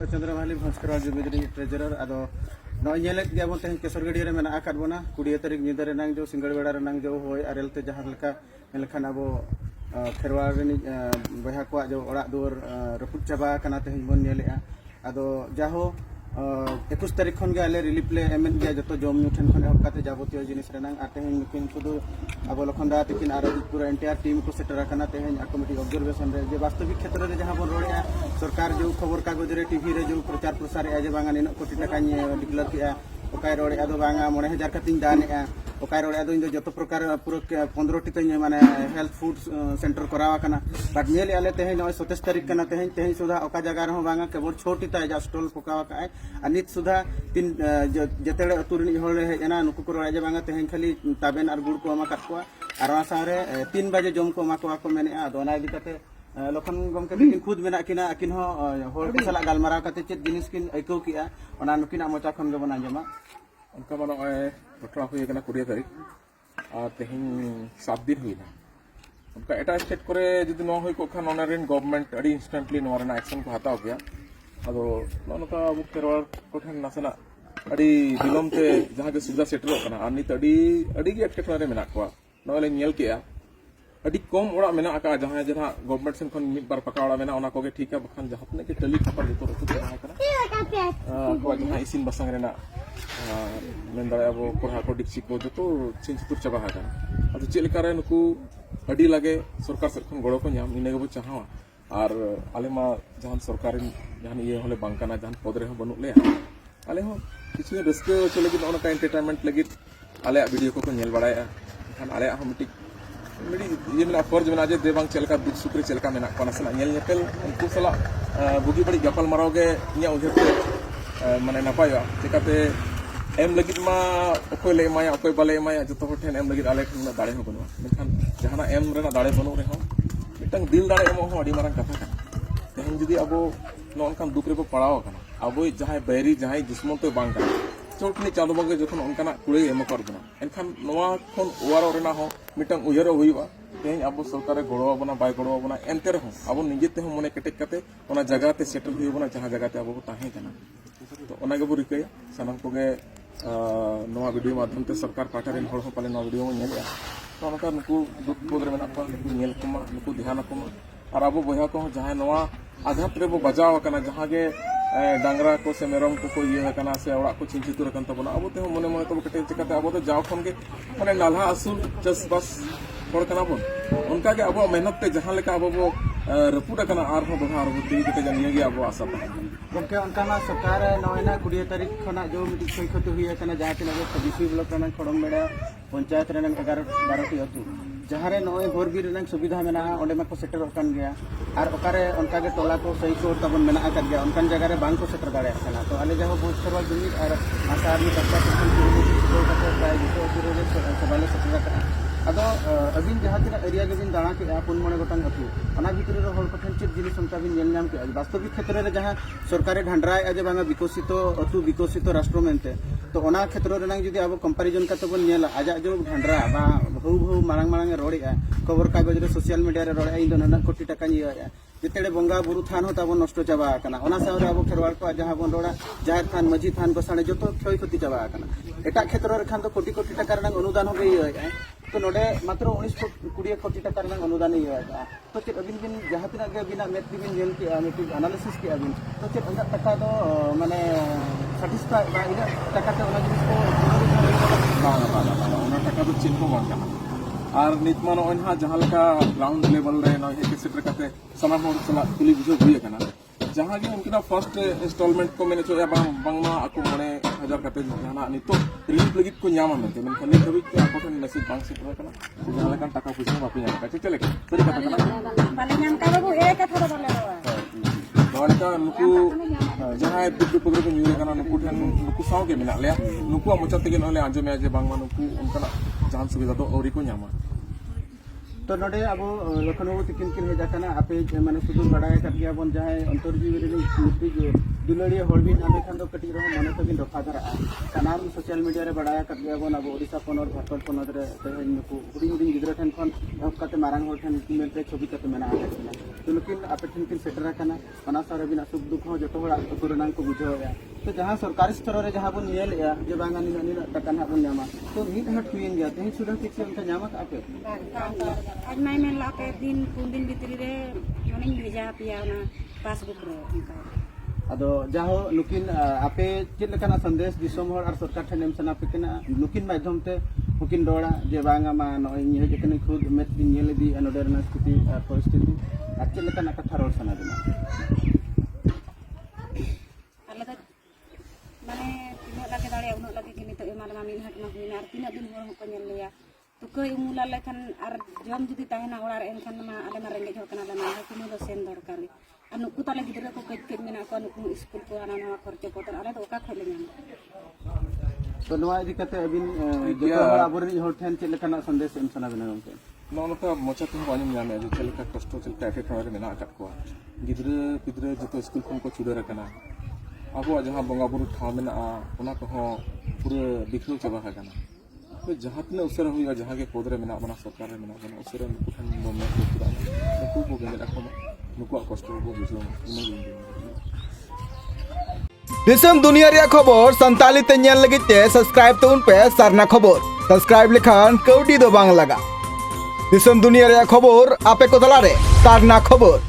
चंद्रमाली Bhaskar जुबिद्री treasurer अदो knowledge गया तेज केसर गड़ी में मेना बना 20 तारीख निदा रेनांग जो सिंगड़ बेड़ा रेनांग जो होय अरेलते जहाँ लेका मेलखान अब खेरवाड़ बहा को जो ओड़ा दुआर रपुद चाबा कना तेज बन नेलेआ अदो जाहो 21 तारीख खन गे आले रिलीफ ले एमएन गया जो जम न्यू ठेन खन एहब काते जाबतीय जिनिस रेनांग आ तेज नुकिन शुधु अब लखनदा तकिन और पूरा एंटायर टीम को सेटर कना तेज कमिटी ऑब्जर्वेशन रे जे वास्तविक क्षेत्र में जहाँ बन रोड़ा सरकार जो खबर कागज रे टीवी रे जो प्रचार प्रसार जे बांगा नीन कोटी टाका डिक्लेयर किया ओकाय रोड़ा दो बांगा 9,000 कतिन दानेआ ओकाय रोड़ा दो जो प्रकार पूरा 15 टी माने हेल्थ फूड सेंटर करावा कना बट नेल आले तेज 27 तारीख कना तेज सुधा ओका जगह रहो बांगा केवल छोटी ता जा स्टॉल पकावा का अनित सुधा तीन जतेड़े अतुरनी होल रे हेजना नुकु को रोड़ा जे बांगा तेज खाली ताबेन और गुड़ को एमा काटकोआ और वहाँ सारे 3 बजे जम को एमा को मेनेआ दोना इदी कते लखन गमके किन खुद मेना किना किन होर को सला गालमाराव कते चेत जिनिस किन आइकौ किया ओना नुकिना मोचा खन गबन आंजमा उनका मानो घटना हुई 20 तारीख और तेहन 7 दिन हुई उनका एटा स्टेट करे जुदी न हुई को खान ऑनरेन गवर्नमेंट अड़ी इंस्टेंटली नोरना एक्शन को हाताव गया अदो नोनका अब केरल को ठन नसना अड़ी विलम ते जहां के सुविधा सेटल कना और नित अड़ी के एटकेटरे मेना को नोले नेल किया अड़ी कम ओड़ा मेना का जहां जहां गवर्नमेंट सेन खन मिद बार पका ओड़ा मेना ओना को के ठीक है बखान जहां तने के टली खपर जतो रतो जहां कना को जहां इसिन बसंग रेना मेन दाड़ा अब कोढ़ा को डिक्सी को जो चिन चतुर चाबा हाकना अब चेक लेकारे नुकु अड़ी लगे सरकार से खन गड़ो को नाम इने गबो चाहवा और आले मा जहां सरकार जहां ये होले बांकाना जहां पद रे बनु ले आले हो किछु रस्के चले कि ओना का एंटरटेनमेंट लगी आले वीडियो को नेल बड़ाया खान आले हम मिडी ये मेरा फर्ज मेना जे देवांग चलका दुख सुक्री चलका मेना कोना सला नेल नेपेल उनको सला बुगी बड़ी गपल मारोगे इया उधर माने नपाया चिकाते एम लगित मा अकोय ले माया अकोय बाले माया जतो होठेन एम लगित आले ठन दाड़े हो बनुआ मेखान जहाना एम रेना दाड़े बनु रे हो मिटंग दिल दाड़े एमो हो अडी मारंग कथा तेहन जदी अबो नोनकान दुख रे को पड़ाव कना अबो जहाय बैरी जहाय दुश्मन तो बांग कना चोटनी चांदो बगे जखन उनकाना कुड़े एम कर बना एनखान नोवा खन ओवारो रेना हो मिटंग उयरो हुईवा तेहन अब सरकार गड़ो बना बाय गड़ो बना एनते रहो अब निजेते हो मने केटेक कते ओना जगह ते सेटल हुई बना जहां जगह ते अब ताहे कना तो ओना गबो रिकय सनम कोगे नोवा वीडियो माध्यम ते सरकार पाटा रेन होड़ हो पाले नोवा वीडियो नेलिया तो ओनका नुकु दुख बोद रे मेना को नुकु नेल कुमा नुकु ध्यान कुमा और अब बया को जहां नोवा आघात रे बो बजाव कना जहां गे डांगरा को से मेरम को ये कना से ओड़ा को चिंचितुर कन तबना अब ते मने मने तो कटे चिकाते अब तो जाव खन के माने नाल्हा असुल जस बस होड़ कना बोन उनका के अब मेहनत ते जहां लेका अब वो रपुटा कना आर हो दोहा आर बुद्धि के जनिए गे अब आशा गमके उनका सरकार नौना 20 तारीख खना जो मिटी क्षयक्षति हुई है जहाँ तीन बीसी ब्लॉक खड़म बेड़ा पंचायत 11-12 अतु जहाँ नॉय भोरबीर सुविधा मेना ओंडे को सेटर गया और ओकारे उनका के टोला को सही को तबन मेना गया उनकान जगह बांग को सेटर दाड़े तो आले जहाँ बहुत सरवा जुमिद और आशा आदमी सबाले सेटर अदो अबिन जहाँ तीन एरिया के बिन दाणा के 4-5 गोटांग अतु ओना भितर रे होड़ कोठन चेत जिनिस उनका बिन नेल नाम के वास्तविक क्षेत्र रे जहाँ सरकारे ढांडराय जे बांगा विकसित अतु विकसित राष्ट्र मेनते तो ओना क्षेत्र रेनांग जदि अब कंपैरिजन करते बन नेला आजा जो ढांडरा बा भौ भौ मांग मांग रोड़ेआ खबर कागज रे सोशल मीडिया रे रोड़े इन नना कोटी टाका निया जितेड़े बंगा बुरु थान होता बन नष्ट चाबा आकना ओना सावरे अब खेरवाड़ को जहाँ बन रोड़ा जाहिर थान मझी थान को साणे जतो क्षय क्षति चाबा आकना एटा क्षेत्र रे खान तो कोटी कोटी टाका रेनांग अनुदान हो गई है तो नोडे मात्र 19-20 कोटी टाका रेनांग अनुदान इया तो चेत अबिन बिन जहाँ तीना गे बिना मेथ बिन जेल के मिटी एनालिसिस के अबिन तो चेत अंगा टाका दो माने सैटिस्फाई बा इना टाका ते ओना जिनिस को ओना टाका दो चिन्ह बांग कना और नितमान ओनहा जहां लेका ग्राउंड लेवल रे न हे सेटर कते सनाम होड़ सला कुली बुझो हुई कना जहां के उनका फर्स्ट इंस्टॉलमेंट को मैंने चोया बांगमा आको 9,000 कते जहां नितो रिलीफ लगी को न्यामा मेनते मन खनि कभी के आको ठन मैसेज बांग सेटर कना जहां लेका टाका पैसा बापी न्याम का चले सरी कथा कना बाले न्याम का बाबू एक कथा बोले रवा नोडका नुकु जहां दुख पगरे को न्यूरे कना नुकु ठन नुकु साव के मेना ले नुकु मोचा तेगे नले आंजमे जे बांगमा नुकु उनका जहां सुविधा तो औरी को न्यामा तो नोडे अब लखनऊ तिकिन किन हेजा कना आपे माने सुदूर बड़ाय कर गया बन जहां अंतरजीवी रे दुलड़िया हड़ बिन नामे खान कटी रहो मन तबिन रफा धरा सानाम सोशल मीडिया रे बड़ा कर बन अब ओडिशा पनत झारखंड पनत रे तेहन नुकु हुडिंग हुडिंग गिदरा ठन खन एहब काते मारांग हर ठन नुकु मेलते छवि काते मेना आछिना तो नुकिन आपे ठन किन सेटरा काना ओना सारे बिना सुख दुख हो जतो हड़ा कोरोना को बुझाया तो जहां सरकारी स्तर रे जहां बन नेल या जे बांगा नि टका ना बन न्यामा तो मिट हट हुइन गया तेहन सुधा किछ उनका न्यामा आपे आज मैं लाके दिन 3 दिन भीतरी रे मने भेजा पिया ना पासबुक रे उनका अदो जाहो नुकिन आपे चेद लेकाना संदेश दिसोम हर और सरकार ठन एम सना पेकना नुकिन माध्यम ते हुकिन रोड़ा जे बांगा मा नय इन हेज कने खुद मेत दिन नेल दी अनोडरना स्थिति परिस्थिति आ चेद लेकाना कथा रोड सना दिना आले तो माने तिना लागे दाड़े उन लागे कि नितो एमा मा मिन हट मा हुइना आर तिना दिन हर को नेल लेया तो कई उमुला लेखन आर जम जुदी ताहेना ओड़ार एनखान मा आले मा रेंगे हकना ले मा कि नो सेन दरकार आ नुकु ताले गिदरा को कई मेना को नुकु स्कूल को आना नवा खर्च पतर आले तो ओका खले ᱧᱟᱢ तो नवा इदि कते अबिन जतो हर आबोरी हर ठन चेद लेकाना संदेश एम सना बिना गमके नौनका मोचा तुम बानिम ᱧᱟᱢᱮ ᱡᱮ ᱪᱮᱞᱮᱠᱟ ᱠᱚᱥᱴᱚ ᱪᱮᱞᱮᱠᱟ ᱮᱴᱠᱮᱴᱚᱬᱮ ᱢᱮᱱᱟᱜ ᱟᱠᱟᱫ ᱠᱚᱣᱟ ᱜᱤᱫᱽᱨᱟᱹ ᱯᱤᱫᱽᱨᱟᱹ ᱡᱚᱛᱚ ᱥᱠᱩᱞ ᱠᱷᱚᱱ ᱠᱚ ᱪᱩᱰᱟᱹᱨ ᱟᱠᱟᱱᱟ ᱟᱵᱚᱣᱟᱜ ᱡᱟᱦᱟᱸ ᱵᱚᱸᱜᱟ ᱵᱩᱨᱩ ᱴᱷᱟᱶ ᱢᱮᱱᱟᱜᱼᱟ ᱚᱱᱟ ᱠᱚᱦᱚᱸ ᱯᱩᱨᱟᱹ ᱵᱤᱠᱷᱨᱟᱹᱣ ᱪᱟᱵᱟ ᱟᱠᱟᱱᱟ तो जहाँ तीन उसरा हुआ जहाँ के पद रे मेना बना सरकार रे मेना बना उसरा नुकु ठन बमने को पूरा नुकु को गेल रखो नुकु कष्ट को बुझो दिसम दुनिया रे खबर संताली ते ñel लगित ते सब्सक्राइब तउन पे सरना खबर सब्सक्राइब लेखान कौडी दो बांग लगा दिसम दुनिया रे खबर आपे को तला रे सरना खबर।